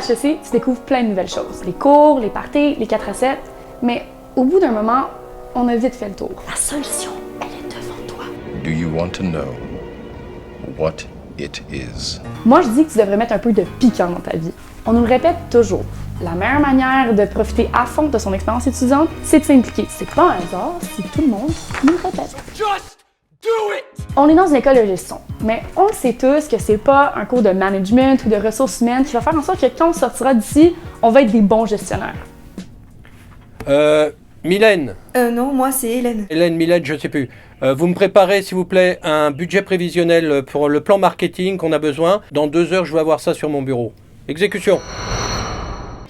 HEC, tu découvres plein de nouvelles choses. Les cours, les parties, les 4 à 7. Mais au bout d'un moment, on a vite fait le tour. La solution, elle est devant toi. Do you want to know what it is? Moi, je dis que tu devrais mettre un peu de piquant dans ta vie. On nous le répète toujours. La meilleure manière de profiter à fond de son expérience étudiante, c'est de s'impliquer. C'est pas un hasard si tout le monde nous le répète. Just do it! On est dans une école de gestion, mais on le sait tous que c'est pas un cours de management ou de ressources humaines qui va faire en sorte que quand on sortira d'ici, on va être des bons gestionnaires. Mylène. Non, moi c'est Hélène. Mylène, je sais plus. Vous me préparez, s'il vous plaît, un budget prévisionnel pour le plan marketing qu'on a besoin. Dans 2 heures, je vais avoir ça sur mon bureau. Exécution.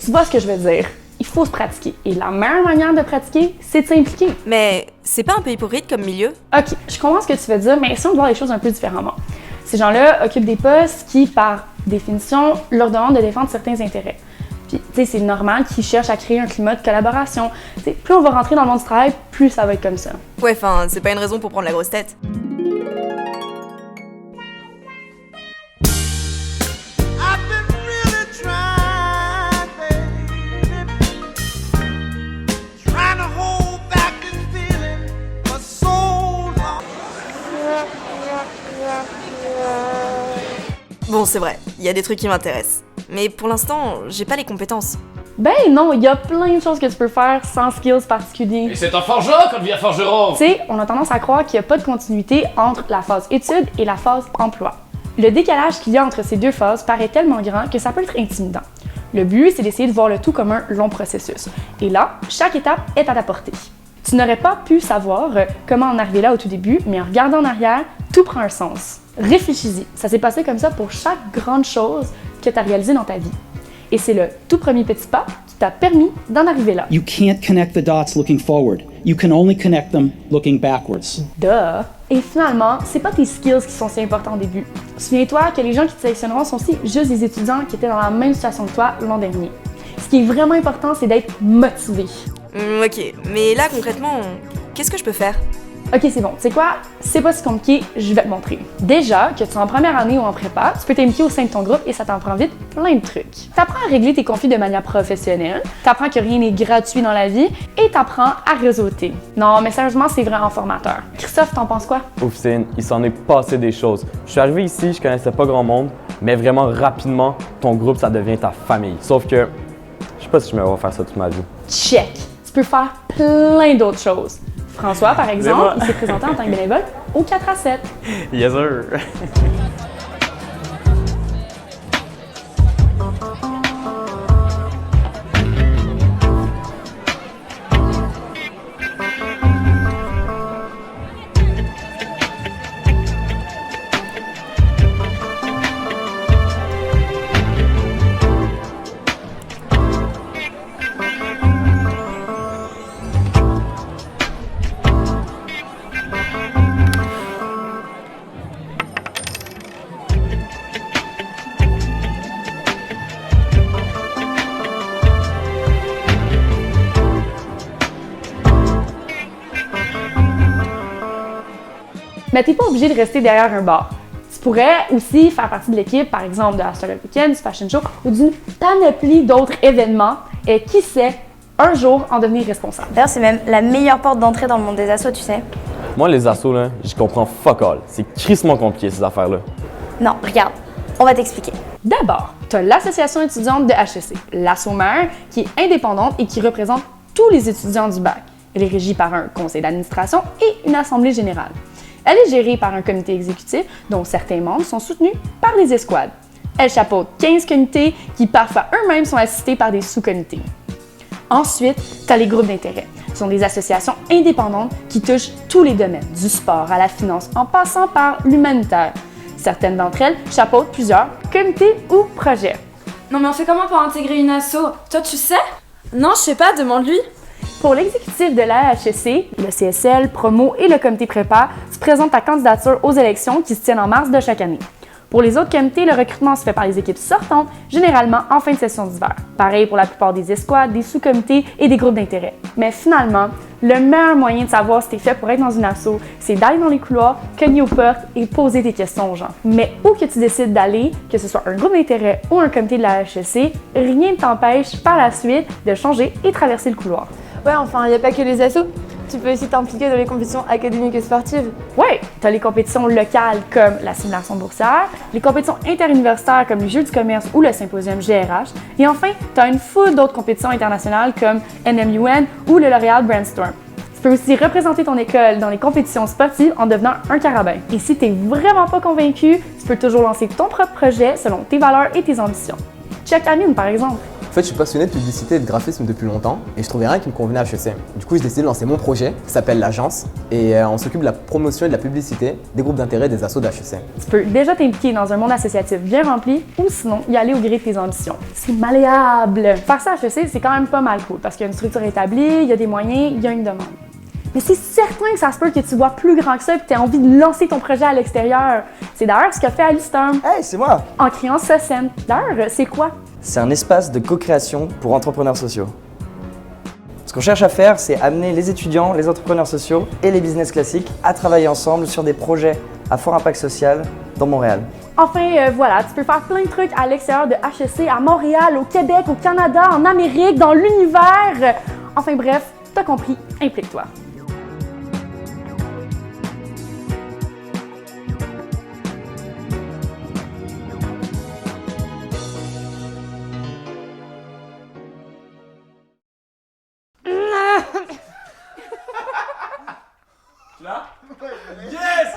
Tu vois ce que je veux dire? Il faut se pratiquer. Et la meilleure manière de pratiquer, c'est de s'impliquer. Mais c'est pas un peu hypocrite comme milieu? OK, je comprends ce que tu veux dire, mais essayons de voir les choses un peu différemment. Ces gens-là occupent des postes qui, par définition, leur demandent de défendre certains intérêts. Puis, tu sais, c'est normal qu'ils cherchent à créer un climat de collaboration. Tu sais, plus on va rentrer dans le monde du travail, plus ça va être comme ça. Ouais, enfin, c'est pas une raison pour prendre la grosse tête. Bon, c'est vrai, il y a des trucs qui m'intéressent. Mais pour l'instant, j'ai pas les compétences. Ben non, il y a plein de choses que tu peux faire sans skills particuliers. Et c'est un forgeron qu'on devient forgeron! Tu sais, on a tendance à croire qu'il n'y a pas de continuité entre la phase études et la phase emploi. Le décalage qu'il y a entre ces deux phases paraît tellement grand que ça peut être intimidant. Le but, c'est d'essayer de voir le tout comme un long processus. Et là, chaque étape est à ta portée. Tu n'aurais pas pu savoir comment en arriver là au tout début, mais en regardant en arrière, tout prend un sens. Réfléchis-y, ça s'est passé comme ça pour chaque grande chose que tu as réalisée dans ta vie. Et c'est le tout premier petit pas qui t'a permis d'en arriver là. You can't connect the dots looking forward. You can only connect them looking backwards. Duh! Et finalement, c'est pas tes skills qui sont si importants au début. Souviens-toi que les gens qui te sélectionneront sont aussi juste des étudiants qui étaient dans la même situation que toi l'an dernier. Ce qui est vraiment important, c'est d'être motivé. Ok, mais là concrètement, qu'est-ce que je peux faire? Ok, c'est bon. Tu sais quoi? C'est pas si compliqué, je vais te montrer. Déjà, que tu sois en première année ou en prépa, tu peux t'impliquer au sein de ton groupe et ça t'en prend vite plein de trucs. T'apprends à régler tes conflits de manière professionnelle, t'apprends que rien n'est gratuit dans la vie et t'apprends à réseauter. Non, mais sérieusement, c'est vraiment formateur. Christophe, t'en penses quoi? Oufcine, il s'en est passé des choses. Je suis arrivé ici, je connaissais pas grand monde, mais vraiment rapidement, ton groupe, ça devient ta famille. Sauf que, je sais pas si je me vois faire ça toute ma vie. Check! Tu peux faire plein d'autres choses. François, par exemple, il s'est présenté en tant que bénévole au 4 à 7. Yes, sir! Mais t'es pas obligé de rester derrière un bar. Tu pourrais aussi faire partie de l'équipe, par exemple, de la Startup Weekend, du Fashion Show ou d'une panoplie d'autres événements et qui sait, un jour en devenir responsable. D'ailleurs, c'est même la meilleure porte d'entrée dans le monde des assos, tu sais. Moi, les assos, là, j'y comprends fuck all. C'est crissement compliqué, ces affaires-là. Non, regarde, on va t'expliquer. D'abord, tu as l'association étudiante de HEC, l'Asso Mère, qui est indépendante et qui représente tous les étudiants du bac. Elle est régie par un conseil d'administration et une assemblée générale. Elle est gérée par un comité exécutif dont certains membres sont soutenus par des escouades. Elle chapeaute 15 comités qui parfois eux-mêmes sont assistés par des sous-comités. Ensuite, tu as les groupes d'intérêt. Ce sont des associations indépendantes qui touchent tous les domaines, du sport à la finance en passant par l'humanitaire. Certaines d'entre elles chapeautent plusieurs comités ou projets. Non mais on fait comment pour intégrer une asso? Toi tu sais? Non, je sais pas, demande-lui. Pour l'exécutif de la HEC, le CSL, Promo et le comité prépa, tu présentes ta candidature aux élections qui se tiennent en mars de chaque année. Pour les autres comités, le recrutement se fait par les équipes sortantes, généralement en fin de session d'hiver. Pareil pour la plupart des escouades, des sous-comités et des groupes d'intérêt. Mais finalement, le meilleur moyen de savoir si t'es fait pour être dans une asso, c'est d'aller dans les couloirs, cogner aux portes et poser des questions aux gens. Mais où que tu décides d'aller, que ce soit un groupe d'intérêt ou un comité de la HEC, rien ne t'empêche par la suite de changer et traverser le couloir. Ouais, enfin, il n'y a pas que les assos. Tu peux aussi t'impliquer dans les compétitions académiques et sportives. Ouais, t'as les compétitions locales comme la simulation boursière, les compétitions interuniversitaires comme les Jeux du commerce ou le symposium GRH, et enfin, t'as une foule d'autres compétitions internationales comme NMUN ou le L'Oréal Brandstorm. Tu peux aussi représenter ton école dans les compétitions sportives en devenant un carabin. Et si t'es vraiment pas convaincu, tu peux toujours lancer ton propre projet selon tes valeurs et tes ambitions. Check Amine, par exemple. En fait, je suis passionné de publicité et de graphisme depuis longtemps et je trouvais rien qui me convenait à HEC. Du coup, j'ai décidé de lancer mon projet qui s'appelle l'Agence et on s'occupe de la promotion et de la publicité des groupes d'intérêt des assos d'HEC. Tu peux déjà t'impliquer dans un monde associatif bien rempli ou sinon y aller au gré de tes ambitions. C'est malléable! Faire ça à HEC, c'est quand même pas mal cool parce qu'il y a une structure établie, il y a des moyens, il y a une demande. Mais c'est certain que ça se peut que tu vois plus grand que ça et que tu aies envie de lancer ton projet à l'extérieur. C'est d'ailleurs ce qu'a fait Alistorm. Hey, c'est moi! En créant SOCEN. D'ailleurs, c'est quoi? C'est un espace de co-création pour entrepreneurs sociaux. Ce qu'on cherche à faire, c'est amener les étudiants, les entrepreneurs sociaux et les business classiques à travailler ensemble sur des projets à fort impact social dans Montréal. Enfin, voilà, tu peux faire plein de trucs à l'extérieur de HEC, à Montréal, au Québec, au Canada, en Amérique, dans l'univers. Enfin bref, t'as compris, implique-toi. Là? Yes!